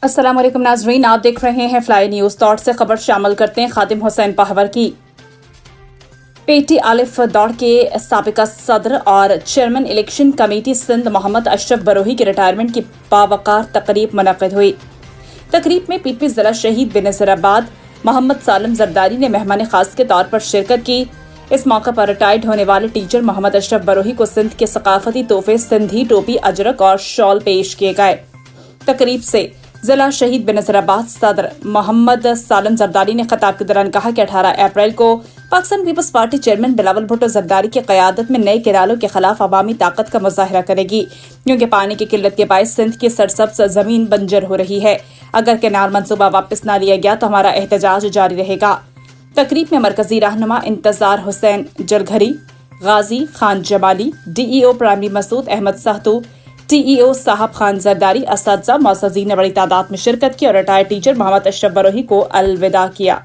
अस्सलाम वालेकुम नाज़रीन, आप देख रहे हैं फ्लाई न्यूज़। दौड़ से खबर शामिल करते हैं खादिम हुसैन पहवर की। पेटी आलिफ दौड़ के साबिका सदर और chairman election committee Sindh Mohammad Ashraf Brohi की रिटायरमेंट की बावकार तकरीब मुनक़िद हुई। तकरीब में पीपी जिला शहीद बेनज़ीराबाद मोहम्मद सालिम जरदारी ने मेहमान खास के तौर पर शिरकत की। इस मौके पर रिटायर्ड होने वाले टीचर मोहम्मद अशरफ बरोही को सिंध के सकाफती तोहफे सिंधी टोपी, अजरक और शॉल पेश किए गए। तकरीब से जिला शहीद बेनज़ीराबाद सदर मोहम्मद सालिम जरदारी ने खिताब के दौरान कहा कि 18 अप्रैल को Pakistan Peoples Party chairman Bilawal Bhutto Zardari की क़यादत में नए किरालों के खिलाफ अवामी ताकत का मुजाहरा करेगी, क्योंकि पानी की किल्लत के बायस सिंध की सरसब्ज जमीन बंजर हो रही है। अगर कैनाल मंसूबा वापस न लिया गया तो हमारा एहतजाज जारी रहेगा। तकरीब में मरकजी रहनुमा इंतजार हुसैन जरघरी, गाजी खान जमाली, DEO प्राइमरी मसूद अहमद सहतू, TEO साहब खान जरदारी, असاتذہ, मौसज़ीन ने बड़ी तादाद में शिरकत की और रिटायर्ड टीचर मोहम्मद अशरफ बरोही को अलविदा किया।